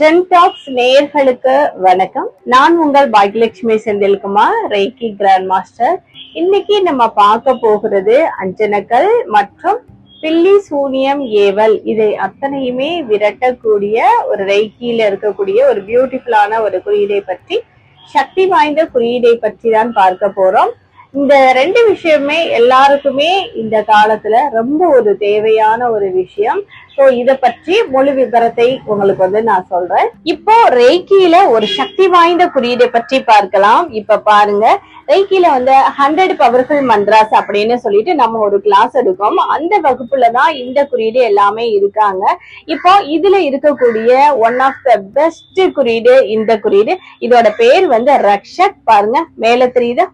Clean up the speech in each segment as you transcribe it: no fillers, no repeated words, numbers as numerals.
ஜென்டாக்ஸ் நேயர்களுக்கு வணக்கம். நான் உங்கள் Bhagyalakshmi Senthilkumar, reiki grand master. இன்னைக்கு நம்ம பார்க்க போகிறது அஞ்சனக்கல் மற்றும் பில்லி சூனியம் ஏவல், இதை அத்தனையுமே விரட்டக்கூடிய ஒரு ரெய்கியில இருக்கக்கூடிய ஒரு பியூட்டிஃபுல்லான ஒரு குறியீடை பற்றி, சக்தி வாய்ந்த குறியீடை பற்றி தான் பார்க்க போறோம். இந்த ரெண்டு விஷயமே எல்லாருக்குமே இந்த காலத்துல ரொம்ப ஒரு தேவையான ஒரு விஷயம். சோ இத பற்றி முழு விபரத்தை உங்களுக்கு நான் சொல்றேன். இப்போ ரெய்கியில ஒரு சக்தி வாய்ந்த குறியீடை பற்றி பார்க்கலாம். இப்ப பாருங்க, ரெய்கியில 100 பவர்ஃபுல் மந்த்ராஸ் அப்படின்னு சொல்லிட்டு நம்ம ஒரு கிளாஸ் எடுக்கோம். அந்த வகுப்புலதான் இந்த குறியீடு எல்லாமே இருக்காங்க. இப்போ இதுல இருக்கக்கூடிய ஒன் ஆஃப் த பெஸ்ட் குறியீடு இந்த குறியீடு. இதோட பேர் ரக்ஷக். பாருங்க, மேல தெரியுது,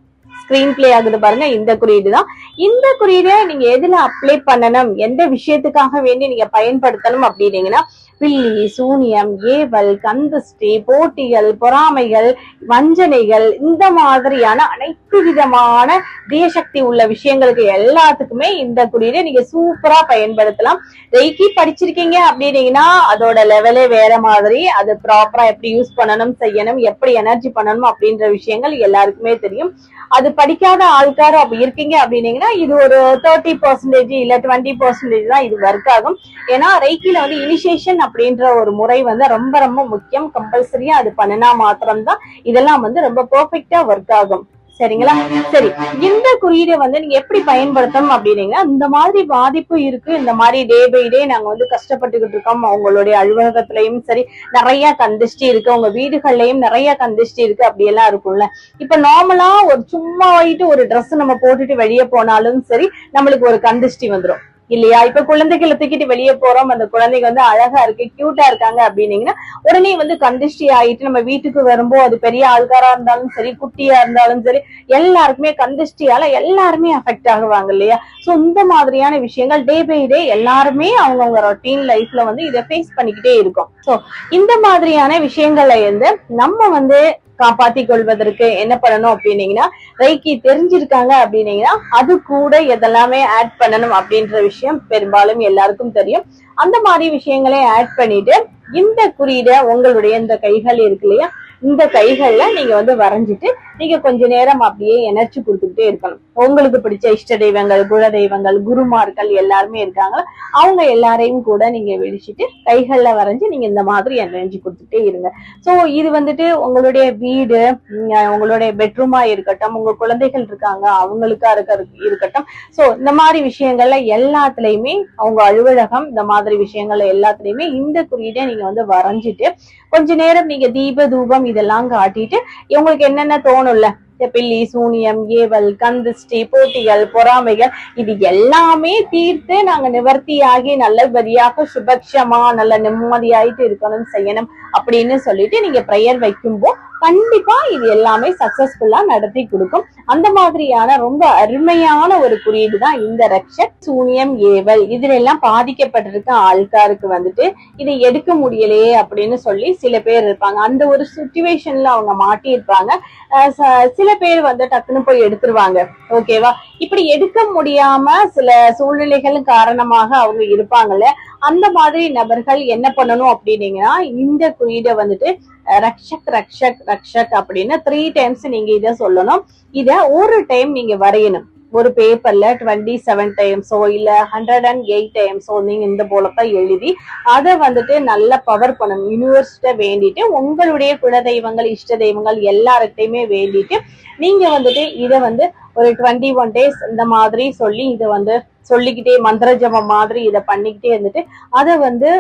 ஸ்கிரீன் பிளே ஆகுது பாருங்க. இந்த குறியீடு தான். இந்த குறியீடை நீங்க எதுல அப்ளை பண்ணணும், எந்த விஷயத்துக்காக வேண்டி நீங்க பயன்படுத்தணும் அப்படின்னீங்கன்னா, பில்லி சூனியம் ஏவல் கந்திஷ்டி போட்டிகள் பொறாமைகள் வஞ்சனைகள் இந்த மாதிரியான அனைத்து விதமான தீயசக்தி உள்ள விஷயங்களுக்கு எல்லாத்துக்குமே இந்த குறியீடை நீங்க சூப்பரா பயன்படுத்தலாம். ரெய்கி படிச்சிருக்கீங்க அப்படின்னீங்கன்னா அதோட லெவலே வேற மாதிரி. அது ப்ராப்பரா எப்படி யூஸ் பண்ணணும், செய்யணும், எப்படி எனர்ஜி பண்ணணும் அப்படின்ற விஷயங்கள் எல்லாருக்குமே தெரியும். அது படிக்காத ஆள்கார் அப்படி இருக்கீங்க அப்படின்னீங்கன்னா இது ஒரு 30% இல்ல 20% தான் இது ஒர்க் ஆகும். ஏன்னா ரெய்கில இனிஷியேஷன் அப்படின்ற ஒரு முறை ரொம்ப ரொம்ப முக்கியம். கம்பல்சரியா அது பண்ணினா மாத்திரம்தான் இதெல்லாம் ரொம்ப பெர்ஃபெக்ட்டா ஒர்க் ஆகும். சரிங்களா? சரி, இந்த குறியீடை நீங்க எப்படி பயன்படுத்தணும் அப்படின்னீங்கன்னா, இந்த மாதிரி பாதிப்பு இருக்கு, இந்த மாதிரி டே பை டே நாங்க கஷ்டப்பட்டுக்கிட்டு இருக்கோம். அவங்களுடைய அலுவலகத்திலயும் சரி நிறைய கந்திஷ்டி இருக்கு, உங்க வீடுகள்லயும் நிறைய கந்திஷ்டி இருக்கு, அப்படி எல்லாம் இருக்கும்ல. இப்ப நார்மலா ஒரு சும்மா ஒரு ட்ரெஸ் நம்ம போட்டுட்டு வெளியே போனாலும் சரி நம்மளுக்கு ஒரு கந்திஷ்டி வந்துடும் இல்லையா? இப்ப குழந்தைகளை தூக்கிட்டு வெளியே போறோம், அந்த குழந்தைங்க அழகா இருக்கு, கியூட்டா இருக்காங்க அப்படின்னீங்கன்னா உடனே கந்திஷ்டி ஆயிட்டு நம்ம வீட்டுக்கு வரும்போது அது பெரிய ஆள்காரா இருந்தாலும் சரி குட்டியா இருந்தாலும் சரி எல்லாருக்குமே கந்திஷ்டியால எல்லாருமே அஃபெக்ட் ஆகுவாங்க இல்லையா? சோ இந்த மாதிரியான விஷயங்கள் டே பை டே எல்லாருமே அவங்கவுங்க ரொட்டீன் லைஃப்ல இதை ஃபேஸ் பண்ணிக்கிட்டே இருக்கும். சோ இந்த மாதிரியான விஷயங்களை நம்ம காப்பாத்தி கொள்வதற்கு என்ன பண்ணணும் அப்படின்னீங்கன்னா, ரெய்கி தெரிஞ்சிருக்காங்க அப்படின்னீங்கன்னா அது கூட எதெல்லாமே ஆட் பண்ணணும் அப்படின்ற விஷயம் பெரும்பாலும் எல்லாருக்கும் தெரியும். அந்த மாதிரி விஷயங்களே ஆட் பண்ணிட்டு இந்த குறியீடை உங்களுடைய இந்த கைகள் இருக்கு இல்லையா, இந்த கைகள்ல நீங்க வரைஞ்சிட்டு நீங்க கொஞ்ச நேரம் அப்படியே எனர்ஜி கொடுத்துக்கிட்டே இருக்கணும். உங்களுக்கு பிடிச்ச இஷ்ட தெய்வங்கள், குல தெய்வங்கள், குருமார்கள் எல்லாருமே இருக்காங்க, அவங்க எல்லாரையும் கூட நீங்க விழிச்சிட்டு கைகள்ல வரைஞ்சு நீங்க இந்த மாதிரி எனர்ஜி கொடுத்துட்டே இருங்க. சோ இது உங்களுடைய வீடு, உங்களுடைய பெட்ரூமா இருக்கட்டும், உங்க குழந்தைகள் இருக்காங்க அவங்களுக்கா இருக்கட்டும், சோ இந்த மாதிரி விஷயங்கள்ல எல்லாத்துலயுமே, அவங்க அலுவலகம் இந்த மாதிரி விஷயங்கள்ல எல்லாத்துலயுமே இந்த குறியீடை நீங்க வரைஞ்சிட்டு கொஞ்ச நேரம் நீங்க தீப தூபம் இதெல்லாம் காட்டிட்டு உங்களுக்கு என்னென்ன தோணும்ல, பில்லி சூனியம் ஏவல் கந்திஷ்டி போட்டிகள் பொறாமைகள் இது எல்லாமே தீர்த்து நாங்க நிவர்த்தியாகி நல்லபடியாக சுபக்ஷமா நல்ல நிம்மதியாயிட்டு இருக்கணும் செய்யணும் அப்படின்னு சொல்லிட்டு நீங்க பிரேயர் வைக்கும்போ கண்டிப்பா இது எல்லாமே சக்சஸ்ஃபுல்லா நடத்தி கொடுக்கும். அந்த மாதிரியான ரொம்ப அருமையான ஒரு குறியீடு தான் இந்த ரக்ஷக் சூனியம் ஏவல். இதுல எல்லாம் பாதிக்கப்பட்டிருக்க ஆள்காருக்கு இதை எடுக்க முடியலையே அப்படின்னு சொல்லி சில பேர் இருப்பாங்க. அந்த ஒரு சிச்சுவேஷன்ல அவங்க மாட்டி இருப்பாங்க. சில பேர் டக்குன்னு போய் எடுத்துருவாங்க. ஓகேவா? இப்படி எடுக்க முடியாம சில சூழ்நிலைகள் காரணமாக அவங்க இருப்பாங்கல்ல, அந்த மாதிரி நபர்கள் என்ன பண்ணணும் அப்படின்னீங்கன்னா, இந்த குறியீடை ரக்ஷக் ரக்ஷக் ரக்ஷக் அப்படின்னு 3 டைம்ஸ் நீங்க இத சொல்லணும். இத ஒரு டைம் நீங்க வரையணும். ஒரு பேப்பர்ல 27 டைம்ஸோ இல்ல 108 டைம்ஸோ நீங்க இந்த போலத்தான் எழுதி அதை நல்லா பவர் பண்ணணும். யூனிவர்ஸ்ட வேண்டிட்டு உங்களுடைய குலதெய்வங்கள் இஷ்ட தெய்வங்கள் எல்லார்கிட்டையுமே வேண்டிட்டு நீங்க இத ஒரு 21 டேஸ் இந்த மாதிரி சொல்லி இதை சொல்லிக்கிட்டே மந்திர ஜபம் மாதிரி இதை பண்ணிக்கிட்டே அதை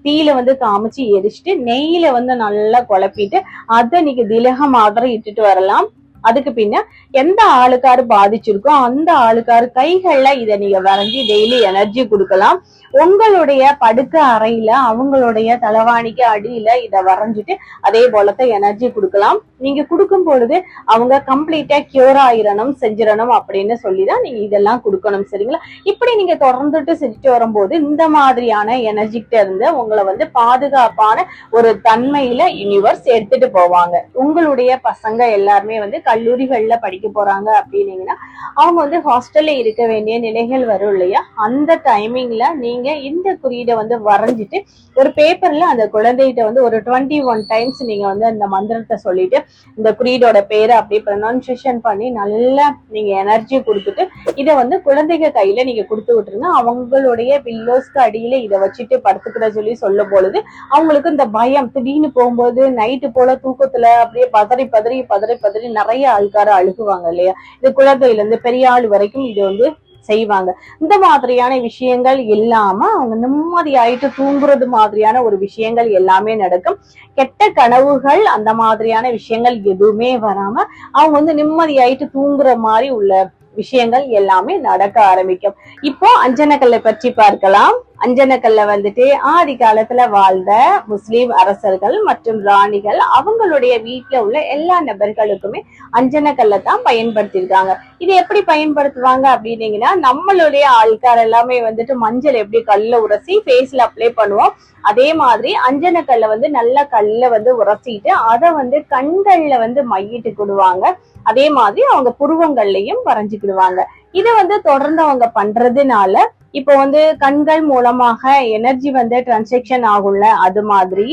தீயில காமிச்சு எரிச்சிட்டு நெய்யில நல்லா குழப்பிட்டு அதை நீங்க திலக மாதிரி இட்டுட்டு வரலாம். அதுக்கு பின்ன எந்த ஆளுக்காரு பாதிச்சிருக்கோ அந்த ஆளுக்காரு கைகள்ல இதை நீங்க வரைஞ்சி டெய்லி எனர்ஜி கொடுக்கலாம். உங்களுடைய படுக்க அறையில அவங்களுடைய தலவாணிக்கு அடியில இதை வரைஞ்சிட்டு அதே போலத்த எனர்ஜி கொடுக்கலாம். நீங்க கொடுக்கும் பொழுது அவங்க கம்ப்ளீட்டா கியூர் ஆயிரணும் செஞ்சிடணும் அப்படின்னு சொல்லிதான் நீங்க இதெல்லாம் கொடுக்கணும். சரிங்களா? இப்படி நீங்க தொடர்ந்துட்டு செஞ்சுட்டு வரும்போது இந்த மாதிரியான எனர்ஜிக்கிட்ட இருந்து உங்களை பாதுகாப்பான ஒரு தன்மையில யூனிவர்ஸ் எடுத்துட்டு போவாங்க. உங்களுடைய பசங்க எல்லாருமே கல்லூரிகள்ல படிக்க போறாங்க அப்படின்னீங்கன்னா அவங்க வந்து ஹாஸ்டல்ல இருக்க வேண்டிய நிலைகள் வரும் இல்லையா, அந்த டைமிங்ல நீங்க இந்த குறியீடை வந்து வரைஞ்சிட்டு ஒரு பேப்பர்ல அந்த குழந்தைகிட்ட வந்து ஒரு 21 டைம்ஸ் நீங்க வந்து அந்த மந்திரத்தை சொல்லிட்டு இந்த குறியீடோட பேரை அப்படியே ப்ரொனன்சியேஷன் பண்ணி நல்லா நீங்க எனர்ஜி கொடுத்துட்டு இதை வந்து குழந்தைங்க கையில நீங்க கொடுத்து விட்டுருங்க. அவங்களுடைய பில்லோஸ்க்கு அடியில இதை வச்சுட்டு படுத்துக்கிற சொல்லி சொல்லும் பொழுது அவங்களுக்கு இந்த பயம் திடீர்னு போகும்போது நைட்டு போல தூக்கத்துல அப்படியே பதறி பதறி பதறி பதறி நிறைய ஆள்கார அழுகுவாங்க இல்லையா, இது குழந்தையில இருந்து பெரிய ஆள் வரைக்கும் இது வந்து செய்வாங்க. இந்த மாதிரியான விஷயங்கள் இல்லாம அவங்க நிம்மதியாயிட்டு தூங்குறது மாதிரியான ஒரு விஷயங்கள் எல்லாமே நடக்கும். கெட்ட கனவுகள் அந்த மாதிரியான விஷயங்கள் எதுவுமே வராம அவங்க வந்து நிம்மதியாயிட்டு தூங்குற மாதிரி உள்ள விஷயங்கள் எல்லாமே நடக்க ஆரம்பிக்கும். இப்போ அஞ்சனக்கல்லை பற்றி பார்க்கலாம். அஞ்சனக்கல்ல வந்துட்டு ஆதி காலத்துல வாழ்ந்த முஸ்லிம் அரசர்கள் மற்றும் ராணிகள் அவங்களுடைய வீட்டுல உள்ள எல்லா நபர்களுக்குமே அஞ்சனக்கல்லை தான் பயன்படுத்தியிருக்காங்க. இது எப்படி பயன்படுத்துவாங்க அப்படின்னீங்கன்னா, நம்மளுடைய ஆள்கார் எல்லாமே வந்துட்டு மஞ்சள் எப்படி கல்ல உரசி ஃபேஸ்ல அப்ளை பண்ணுவோம், அதே மாதிரி அஞ்சனக்கல்ல வந்து நல்ல கல்ல வந்து உரசிட்டு அதை வந்து கண்கள்ல வந்து மையிட்டு கொடுவாங்க. அதே மாதிரி அவங்க புருவங்கள்லயும் வரைஞ்சுக்கிடுவாங்க. இதை வந்து தொடர்ந்து அவங்க பண்றதுனால இப்போ வந்து கண்கள் மூலமாக எனர்ஜி வந்து டிரான்சாக்சன் ஆகும்ல, அது மாதிரி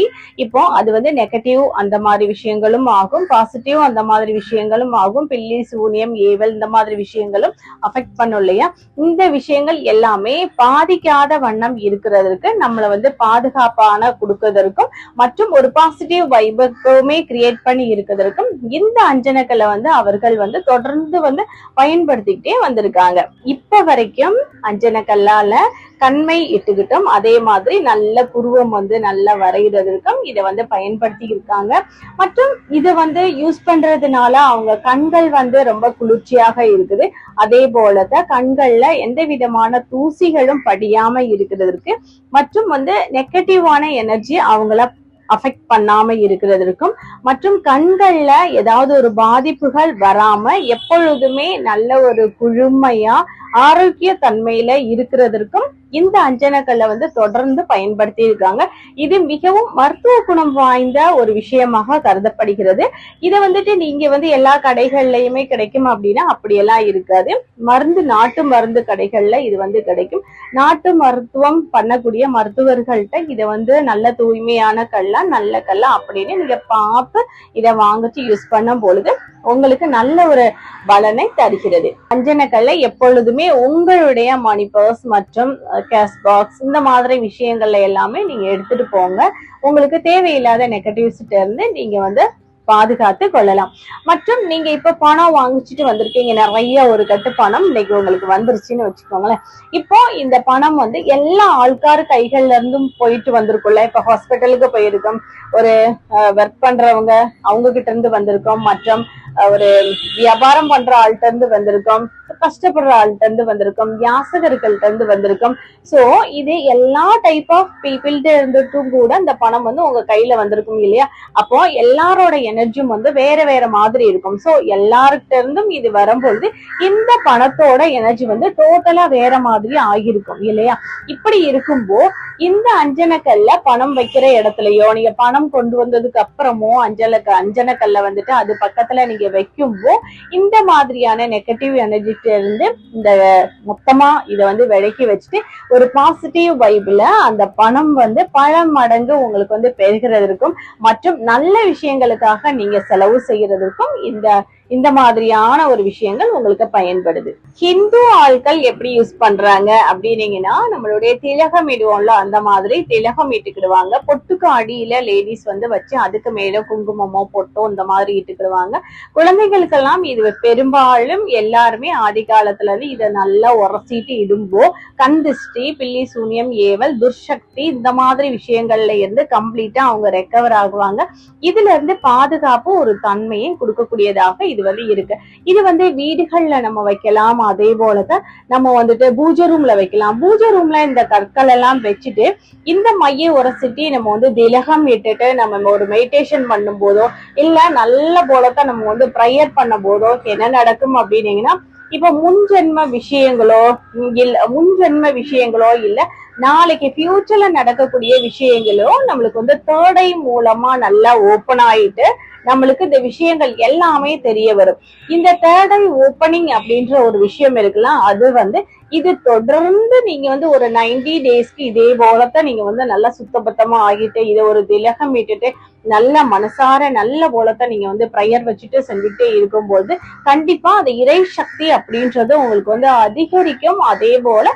இப்போ அது வந்து நெகட்டிவ் அந்த மாதிரி விஷயங்களும் ஆகும், பாசிட்டிவ் அந்த மாதிரி விஷயங்களும் ஆகும், பில்லி சூனியம் ஏவல் இந்த மாதிரி விஷயங்களும் அஃபெக்ட் பண்ணும் இல்லையா. இந்த விஷயங்கள் எல்லாமே பாதிக்காத வண்ணம் இருக்கிறதுக்கு நம்மளை வந்து பாதுகாப்பான கொடுக்கறதற்கும் மற்றும் ஒரு பாசிட்டிவ் வைபுமே கிரியேட் பண்ணி இருக்கிறதுக்கும் இந்த அஞ்சனக்கல்லை வந்து அவர்கள் வந்து தொடர்ந்து வந்து பயன்படுத்திக்கிட்டே வந்திருக்காங்க. இப்ப வரைக்கும் அஞ்சனக்கல்ல கண்மை இட்டுக்கிட்டோம், அதே மாதிரி நல்ல புருவம் வந்து நல்லா வரைகிறதுக்கும் இதை வந்து பயன்படுத்தி இருக்காங்க. மற்றும் இது வந்து யூஸ் பண்றதுனால அவங்க கண்கள் வந்து ரொம்ப குளிர்ச்சியாக இருக்குது. அதே போலதான் கண்கள்ல எந்த விதமான தூசிகளும் படியாம இருக்கிறதுக்கு மற்றும் வந்து நெகட்டிவான எனர்ஜி அவங்கள அஃபெக்ட் பண்ணாம இருக்கிறதுக்கும் மற்றும் கண்கள்ல ஏதாவது ஒரு பாதிப்புகள் வராம எப்பொழுதுமே நல்ல ஒரு குழுமையா ஆரோக்கிய தன்மையில இருக்கிறதுக்கும் இந்த அஞ்சனக்கல்லை வந்து தொடர்ந்து பயன்படுத்தி இருக்காங்க. இது மிகவும் மருத்துவ குணம் வாய்ந்த ஒரு விஷயமாக கருதப்படுகிறது. இதை வந்துட்டு நீங்க வந்து எல்லா கடைகள்லயுமே கிடைக்கும் அப்படின்னா அப்படியெல்லாம் இருக்காது. நாட்டு மருந்து கடைகள்ல இது வந்து கிடைக்கும். நாட்டு மருத்துவம் பண்ணக்கூடிய மருத்துவர்கள்ட்ட இதை வந்து நல்ல தூய்மையான கல்லா நல்ல கல்லா அப்படின்னு நீங்க பார்த்து இதை வாங்கிட்டு யூஸ் பண்ணும் பொழுது உங்களுக்கு நல்ல ஒரு பலனை தருகிறது. அஞ்சனக்கல்லை எப்பொழுதுமே உங்களுடைய மணி பர்ஸ் மற்றும் கேஷ் பாக்ஸ் இந்த மாதிரி விஷயங்கள்ல எல்லாமே நீங்க எடுத்துட்டு போங்க. உங்களுக்கு தேவையில்லாத நெகட்டிவ்ஸ்ல இருந்து நீங்க வந்து பாதுகாத்து கொள்ளலாம். மற்றும் நீங்க இப்ப பணம் வாங்கிச்சுட்டு வந்திருக்கீங்க, நிறைய ஒரு கட்டு பணம் இன்னைக்கு உங்களுக்கு வந்துருச்சுன்னு வச்சுக்கோங்களேன். இப்போ இந்த பணம் வந்து எல்லா ஆள்கார் கைகள்ல இருந்தும் போயிட்டு வந்திருக்கும்ல. இப்ப ஹாஸ்பிட்டலுக்கு போயிருக்கோம், ஒரு ஒர்க் பண்றவங்க அவங்க கிட்ட இருந்து வந்திருக்கோம், மற்றும் ஒரு வியாபாரம் பண்ற ஆள்கிட்ட இருந்து வந்திருக்கோம், கஷ்டப்படுற ஆள்கிட்ட இருந்து வந்திருக்கோம், யாசகர்கள்ட்ட இருந்து வந்திருக்கோம். சோ இது எல்லா டைப் ஆஃப் பீப்புள்கிட்ட இருந்துட்டும் கூட இந்த பணம் வந்து உங்க கையில வந்திருக்கும் இல்லையா. அப்போ எல்லாரோட எனர்ஜியும் வந்து வேற வேற மாதிரி இருக்கும். சோ எல்லார்கிட்ட இருந்தும் இது வரும்பொழுது இந்த பணத்தோட எனர்ஜி வந்து டோட்டலா வேற மாதிரி ஆகிருக்கும் இல்லையா. இப்படி இருக்கும்போ இந்த அஞ்சனக்கல்ல பணம் வைக்கிற இடத்துலயோ நீங்க பணம் கொண்டு வந்ததுக்கு அப்புறமோ அஞ்சனக்கல்ல வந்துட்டு அது பக்கத்துல நீங்க வைக்கும்போ இந்த மாதிரியான நெகட்டிவ் எனர்ஜி இருந்து இந்த மொத்தமா இதை வந்து விலக்கி வச்சுட்டு ஒரு பாசிட்டிவ் வைப்ல அந்த பணம் வந்து பல மடங்கு உங்களுக்கு வந்து பெறுகிறதற்கும் மற்றும் நல்ல விஷயங்களுக்காக நீங்க செலவு செய்யறதுக்கும் இந்த மாதிரியான ஒரு விஷயங்கள் உங்களுக்கு பயன்படுது. ஹிந்து ஆட்கள் எப்படி யூஸ் பண்றாங்க அப்படின்னீங்கன்னா, நம்மளுடைய திலகம் இடுவோம்ல அந்த மாதிரி திலகம் இட்டுக்கிடுவாங்க. பொட்டுக்கு அடியில லேடிஸ் வந்து வச்சு அதுக்கு மேல குங்குமமோ பொட்டோ இந்த மாதிரி இட்டுக்கிடுவாங்க. குழந்தைகளுக்கெல்லாம் இது பெரும்பாலும் எல்லாருமே ஆதி காலத்துல இருந்து இதை நல்லா உரசிட்டு இடும்போ கண் திருஷ்டி, பில்லி சூனியம் ஏவல், துர்சக்தி இந்த மாதிரி விஷயங்கள்ல இருந்து கம்ப்ளீட்டா அவங்க ரெக்கவர் ஆகுவாங்க. இதுல இருந்து பாதுகாப்பு ஒரு தன்மையை கொடுக்கக்கூடியதாக இது வந்து இருக்கு. இது வந்து வீடுகள்ல நம்ம வைக்கலாம், அதே போலதான் நம்ம வந்துட்டு பூஜை ரூம்ல வைக்கலாம். பூஜை ரூம்ல இந்த கற்கள் எல்லாம் வச்சுட்டு இந்த மைய உரசிட்டி நம்ம வந்து திலகம் இட்டுட்டு நம்ம ஒரு மெடிடேஷன் பண்ணும் போதோ இல்ல நல்ல போலதான் நம்ம வந்து ப்ரேயர் பண்ண போதோ என்ன நடக்கும் அப்படின்னீங்கன்னா, இப்ப முன்ஜென்ம விஷயங்களோ இல்ல நாளைக்கு ஃபியூச்சர்ல நடக்கக்கூடிய விஷயங்களோ நம்மளுக்கு வந்து தேர்ட் ஐ மூலமா நல்லா ஓபன் ஆயிட்டு நம்மளுக்கு இந்த விஷயங்கள் எல்லாமே தெரிய வரும். இந்த தேர்ட் ஐ ஓப்பனிங் அப்படின்ற ஒரு விஷயம் இருக்குல்ல, அது வந்து இது தொடர்ந்து நீங்க வந்து ஒரு 90 டேஸ்க்கு இதே போலத்தான் நீங்க வந்து நல்லா சுத்தபத்தமா ஆகிட்டு இதை ஒரு திலகம் இட்டுட்டு நல்ல மனசார நல்ல போலத்தான் நீங்க வந்து ப்ரேயர் வச்சுட்டு செஞ்சுட்டே இருக்கும்போது கண்டிப்பா அந்த இறை சக்தி அப்படின்றது உங்களுக்கு வந்து அதிகரிக்கும். அதே போல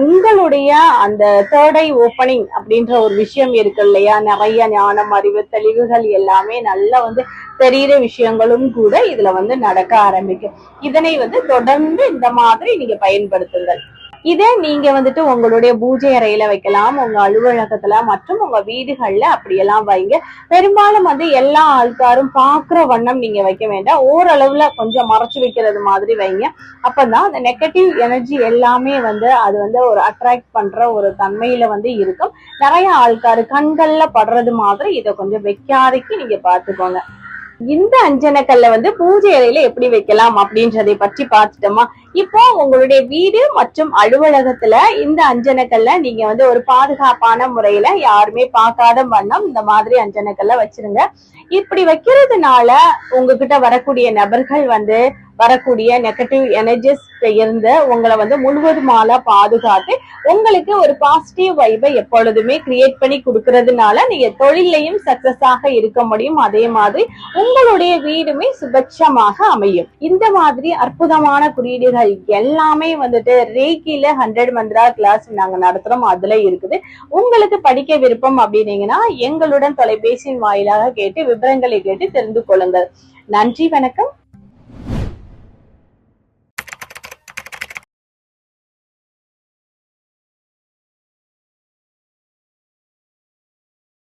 உங்களுடைய அந்த தேர்ட் ஐ ஓப்பனிங் அப்படின்ற ஒரு விஷயம் இருக்கு இல்லையா, நிறைய ஞானம் அறிவு தெளிவுகள் எல்லாமே நல்லா வந்து தெரிகிற விஷயங்களும் கூட இதுல வந்து நடக்க ஆரம்பிக்கும். இதனை வந்து தொடர்ந்து இந்த மாதிரி நீங்க பயன்படுத்துங்கள். இதே நீங்க வந்துட்டு உங்களுடைய பூஜை அறையில வைக்கலாம், உங்க அலுவலகத்துல மற்றும் உங்க வீடுகள்ல அப்படியெல்லாம் வைங்க. பெரும்பாலும் வந்து எல்லா ஆள்காரும் பாக்குற வண்ணம் நீங்க வைக்க வேண்டாம், ஓரளவுல கொஞ்சம் மறைச்சு வைக்கிறது மாதிரி வைங்க. அப்பதான் அந்த நெகட்டிவ் எனர்ஜி எல்லாமே வந்து அது வந்து ஒரு அட்ராக்ட் பண்ற ஒரு தன்மையில வந்து இருக்கும். நிறைய ஆள்காரு கண்கள்ல படுறது மாதிரி இதை கொஞ்சம் வைக்காதைக்கு நீங்க பாத்துக்கோங்க. இந்த அஞ்சனக்கல்ல வந்து பூஜை அறையில எப்படி வைக்கலாம் அப்படின்றதை பற்றி பார்த்துட்டோமா. இப்போ உங்களுடைய வீடு மற்றும் அலுவலகத்துல இந்த அஞ்சனக்கல்ல நீங்க வந்து ஒரு பாதுகாப்பான முறையில யாருமே பார்க்காத வண்ணம் இந்த மாதிரி அஞ்சனக்கல்ல வச்சிருங்க. இப்படி வைக்கிறதுனால உங்ககிட்ட வரக்கூடிய நபர்கள் வந்து வரக்கூடிய நெகட்டிவ் எனர்ஜிஸ் இருந்து உங்களை வந்து முழுவதுமால பாதுகாத்து உங்களுக்கு ஒரு பாசிட்டிவ் வைபை எப்பொழுதுமே கிரியேட் பண்ணி கொடுக்கறதுனால நீங்க தொழிலையும் சக்சஸ் ஆக இருக்க முடியும். அதே மாதிரி உங்களுடைய வீடுமே சுபட்சமாக அமையும். இந்த மாதிரி அற்புதமான குறியீடுகள் எல்லாமே வந்துட்டு ரேக்கில 100 மந்த்ரா கிளாஸ் நாங்க நடத்துறோம், அதுல இருக்குது. உங்களுக்கு படிக்க விருப்பம் அப்படின்னீங்கன்னா எங்களுடன் தொலைபேசியின் வாயிலாக கேட்டு விவரங்களை கேட்டு தெரிந்து கொள்ளுங்கள். நன்றி, வணக்கம்.